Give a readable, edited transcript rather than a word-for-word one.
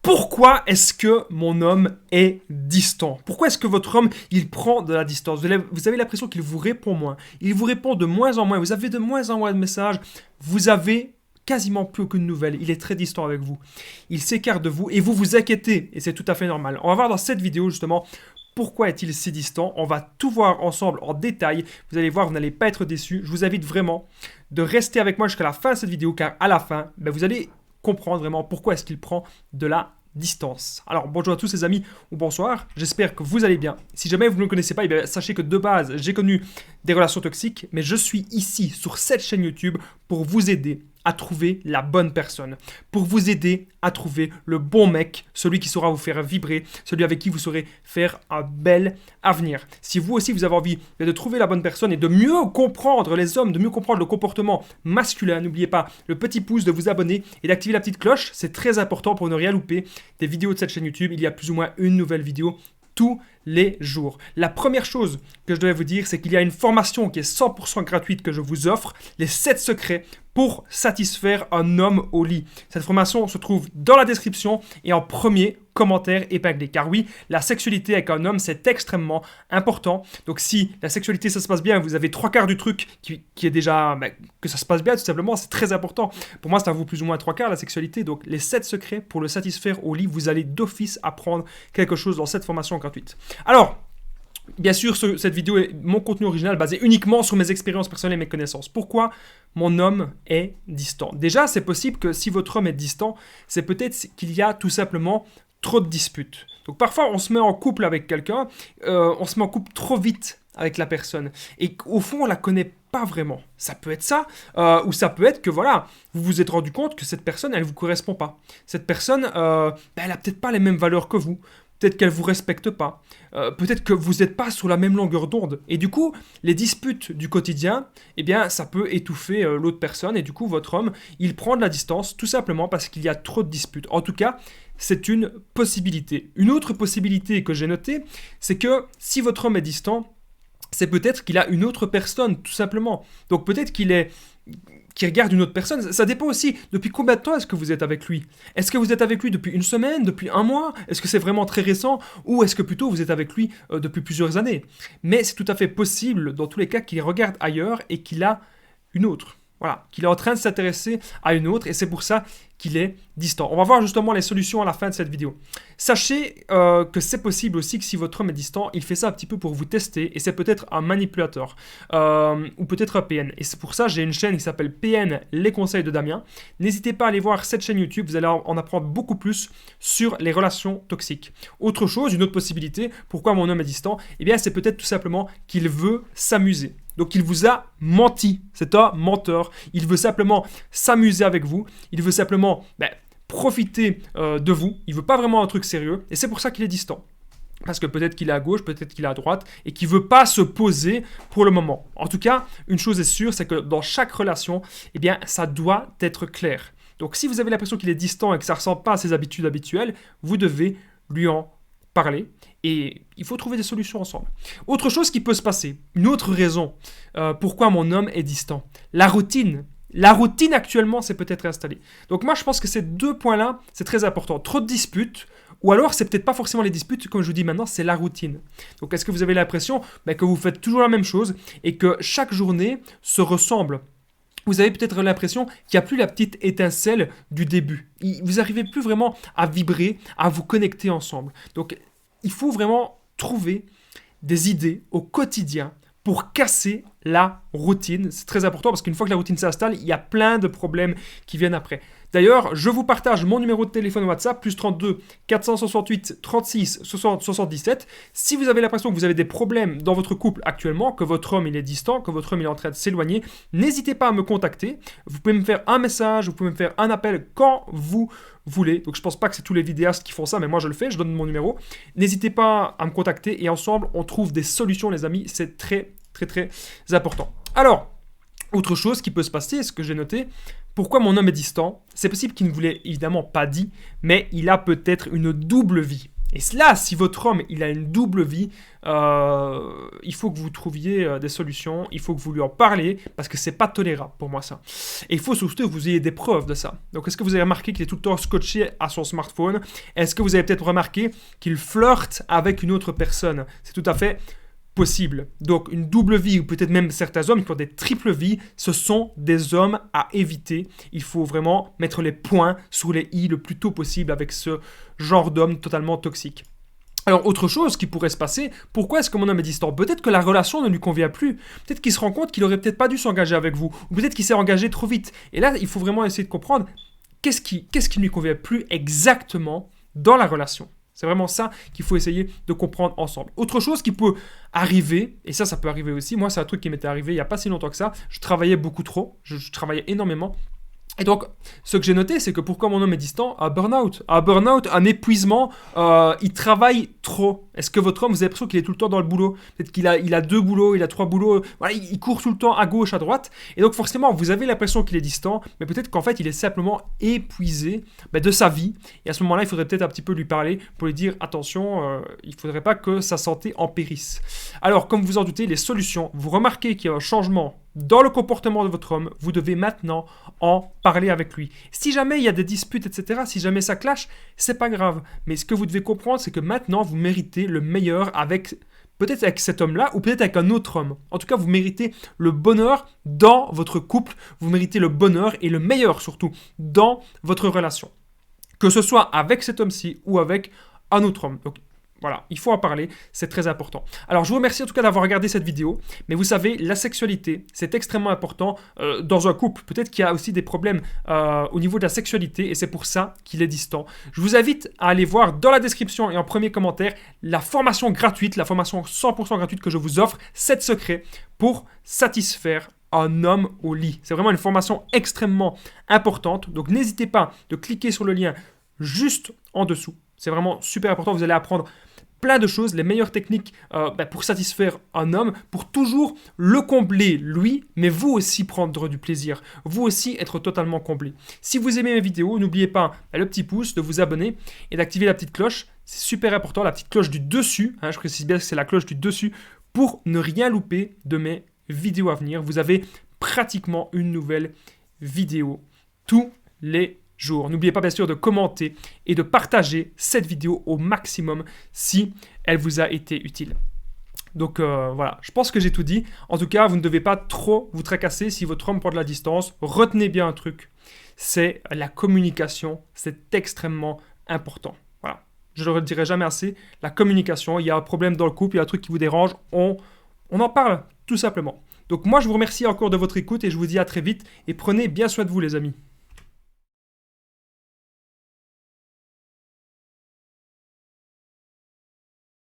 Pourquoi est-ce que mon homme est distant? Pourquoi est-ce que votre homme, il prend de la distance? Vous avez l'impression qu'il vous répond moins. Il vous répond de moins en moins. Vous avez de moins en moins de messages. Vous avez quasiment plus aucune nouvelle. Il est très distant avec vous. Il s'écarte de vous et vous vous inquiétez. Et c'est tout à fait normal. On va voir dans cette vidéo justement pourquoi est-il si distant. On va tout voir ensemble en détail. Vous allez voir, vous n'allez pas être déçus. Je vous invite vraiment de rester avec moi jusqu'à la fin de cette vidéo car à la fin, vous allez comprendre vraiment pourquoi est-ce qu'il prend de la distance. Alors bonjour à tous les amis ou bonsoir, j'espère que vous allez bien. Si jamais vous ne me connaissez pas, sachez que de base j'ai connu des relations toxiques, mais je suis ici sur cette chaîne YouTube pour vous aider à trouver la bonne personne, pour vous aider à trouver le bon mec, celui qui saura vous faire vibrer, celui avec qui vous saurez faire un bel avenir. Si vous aussi vous avez envie de trouver la bonne personne et de mieux comprendre les hommes, de mieux comprendre le comportement masculin, n'oubliez pas le petit pouce, de vous abonner et d'activer la petite cloche, c'est très important pour ne rien louper des vidéos de cette chaîne YouTube. Il y a plus ou moins une nouvelle vidéo tous les jours. La première chose que je devais vous dire, c'est qu'il y a une formation qui est 100% gratuite que je vous offre, les 7 secrets pour satisfaire un homme au lit. Cette formation se trouve dans la description et en premier commentaire épinglé. Car oui, la sexualité avec un homme, c'est extrêmement important. Donc si la sexualité, ça se passe bien, vous avez 3/4 du truc qui est déjà... que ça se passe bien, tout simplement, c'est très important. Pour moi, ça vaut plus ou moins 3/4 la sexualité. Donc les 7 secrets pour le satisfaire au lit, vous allez d'office apprendre quelque chose dans cette formation gratuite. Alors, bien sûr, cette vidéo est mon contenu original basé uniquement sur mes expériences personnelles et mes connaissances. Pourquoi mon homme est distant? Déjà, c'est possible que si votre homme est distant, c'est peut-être qu'il y a tout simplement trop de disputes. Donc parfois, on se met en couple avec quelqu'un, on se met en couple trop vite avec la personne. Et au fond, on la connaît pas vraiment. Ça peut être ça, ou ça peut être que voilà, vous vous êtes rendu compte que cette personne, elle vous correspond pas. Cette personne, elle a peut-être pas les mêmes valeurs que vous. Peut-être qu'elle ne vous respecte pas. Peut-être que vous n'êtes pas sur la même longueur d'onde. Et du coup, les disputes du quotidien, ça peut étouffer l'autre personne. Et du coup, votre homme, il prend de la distance tout simplement parce qu'il y a trop de disputes. En tout cas, c'est une possibilité. Une autre possibilité que j'ai notée, c'est que si votre homme est distant, c'est peut-être qu'il a une autre personne, tout simplement. Donc peut-être qu'il regarde une autre personne. Ça dépend aussi depuis combien de temps est-ce que vous êtes avec lui. Est-ce que vous êtes avec lui depuis une semaine, depuis un mois? Est-ce que c'est vraiment très récent? Ou est-ce que plutôt vous êtes avec lui depuis plusieurs années? Mais c'est tout à fait possible, dans tous les cas, qu'il regarde ailleurs et qu'il a une autre. Voilà, qu'il est en train de s'intéresser à une autre et c'est pour ça qu'il est distant. On va voir justement les solutions à la fin de cette vidéo. Sachez que c'est possible aussi que si votre homme est distant, il fait ça un petit peu pour vous tester et c'est peut-être un manipulateur ou peut-être un PN. Et c'est pour ça que j'ai une chaîne qui s'appelle PN, les conseils de Damien. N'hésitez pas à aller voir cette chaîne YouTube, vous allez en apprendre beaucoup plus sur les relations toxiques. Autre chose, une autre possibilité, pourquoi mon homme est distant? C'est peut-être tout simplement qu'il veut s'amuser. Donc il vous a menti, c'est un menteur. Il veut simplement s'amuser avec vous, il veut simplement profiter de vous. Il veut pas vraiment un truc sérieux et c'est pour ça qu'il est distant. Parce que peut-être qu'il est à gauche, peut-être qu'il est à droite et qu'il ne veut pas se poser pour le moment. En tout cas, une chose est sûre, c'est que dans chaque relation, ça doit être clair. Donc si vous avez l'impression qu'il est distant et que ça ne ressemble pas à ses habitudes habituelles, vous devez lui en parler et il faut trouver des solutions ensemble. Autre chose qui peut se passer, une autre raison pourquoi mon homme est distant, la routine. La routine actuellement s'est peut-être installée. Donc moi je pense que ces deux points-là, c'est très important. Trop de disputes, ou alors c'est peut-être pas forcément les disputes, comme je vous dis maintenant, c'est la routine. Donc est-ce que vous avez l'impression que vous faites toujours la même chose et que chaque journée se ressemble? Vous avez peut-être l'impression qu'il n'y a plus la petite étincelle du début. Vous n'arrivez plus vraiment à vibrer, à vous connecter ensemble. Donc, il faut vraiment trouver des idées au quotidien pour casser la routine. C'est très important parce qu'une fois que la routine s'installe, il y a plein de problèmes qui viennent après. D'ailleurs, je vous partage mon numéro de téléphone WhatsApp, plus 32 468 36 60 77. Si vous avez l'impression que vous avez des problèmes dans votre couple actuellement, que votre homme il est distant, que votre homme il est en train de s'éloigner, n'hésitez pas à me contacter. Vous pouvez me faire un message, vous pouvez me faire un appel quand vous voulez. Donc je pense pas que c'est tous les vidéastes qui font ça, mais moi je le fais, je donne mon numéro. N'hésitez pas à me contacter et ensemble on trouve des solutions les amis, c'est très important. Alors, autre chose qui peut se passer, ce que j'ai noté, pourquoi mon homme est distant? C'est possible qu'il ne vous l'ait évidemment pas dit, mais il a peut-être une double vie. Et là, si votre homme il a une double vie, il faut que vous trouviez des solutions, il faut que vous lui en parliez, parce que c'est pas tolérable pour moi ça. Et il faut surtout que vous ayez des preuves de ça. Donc est-ce que vous avez remarqué qu'il est tout le temps scotché à son smartphone? Est-ce que vous avez peut-être remarqué qu'il flirte avec une autre personne? C'est tout à fait possible. Donc une double vie, ou peut-être même certains hommes qui ont des triples vies, ce sont des hommes à éviter. Il faut vraiment mettre les points sur les i le plus tôt possible avec ce genre d'homme totalement toxique. Alors, autre chose qui pourrait se passer, pourquoi est-ce que mon homme est distant? Peut-être que la relation ne lui convient plus. Peut-être qu'il se rend compte qu'il aurait peut-être pas dû s'engager avec vous. Ou peut-être qu'il s'est engagé trop vite. Et là, il faut vraiment essayer de comprendre qu'est-ce qui ne lui convient plus exactement dans la relation. C'est vraiment ça qu'il faut essayer de comprendre ensemble. Autre chose qui peut arriver, et ça peut arriver aussi, moi c'est un truc qui m'était arrivé il n'y a pas si longtemps que ça, je travaillais beaucoup trop, je travaillais énormément. Et donc, ce que j'ai noté, c'est que pourquoi mon homme est distant? Un burn-out. Un burn-out, un épuisement, il travaille trop. Est-ce que votre homme, vous avez l'impression qu'il est tout le temps dans le boulot? Peut-être qu'il a 2 boulots, il a 3 boulots, voilà, il court tout le temps à gauche, à droite. Et donc forcément, vous avez l'impression qu'il est distant, mais peut-être qu'en fait, il est simplement épuisé de sa vie. Et à ce moment-là, il faudrait peut-être un petit peu lui parler pour lui dire, attention, il ne faudrait pas que sa santé en périsse. Alors, comme vous en doutez, les solutions, vous remarquez qu'il y a un changement dans le comportement de votre homme, vous devez maintenant en parler avec lui. Si jamais il y a des disputes, etc., si jamais ça clash, c'est pas grave. Mais ce que vous devez comprendre, c'est que maintenant, vous méritez le meilleur peut-être avec cet homme-là, ou peut-être avec un autre homme. En tout cas, vous méritez le bonheur dans votre couple, vous méritez le bonheur et le meilleur surtout dans votre relation. Que ce soit avec cet homme-ci ou avec un autre homme. Donc, voilà, il faut en parler, c'est très important. Alors, je vous remercie en tout cas d'avoir regardé cette vidéo. Mais vous savez, la sexualité, c'est extrêmement important dans un couple. Peut-être qu'il y a aussi des problèmes au niveau de la sexualité et c'est pour ça qu'il est distant. Je vous invite à aller voir dans la description et en premier commentaire la formation gratuite, la formation 100% gratuite que je vous offre, 7 secrets pour satisfaire un homme au lit. C'est vraiment une formation extrêmement importante. Donc, n'hésitez pas de cliquer sur le lien juste en dessous. C'est vraiment super important. Vous allez apprendre plein de choses, les meilleures techniques pour satisfaire un homme, pour toujours le combler lui, mais vous aussi prendre du plaisir, vous aussi être totalement comblé. Si vous aimez mes vidéos, n'oubliez pas le petit pouce, de vous abonner et d'activer la petite cloche. C'est super important, la petite cloche du dessus, je précise bien que c'est la cloche du dessus, pour ne rien louper de mes vidéos à venir. Vous avez pratiquement une nouvelle vidéo tous les jours. N'oubliez pas bien sûr de commenter et de partager cette vidéo au maximum si elle vous a été utile. Donc voilà, je pense que j'ai tout dit. En tout cas, vous ne devez pas trop vous tracasser si votre homme prend de la distance. Retenez bien un truc, c'est la communication, c'est extrêmement important. Voilà, je ne le redirai jamais assez. La communication, il y a un problème dans le couple, il y a un truc qui vous dérange, on en parle tout simplement. Donc moi, je vous remercie encore de votre écoute et je vous dis à très vite et prenez bien soin de vous les amis.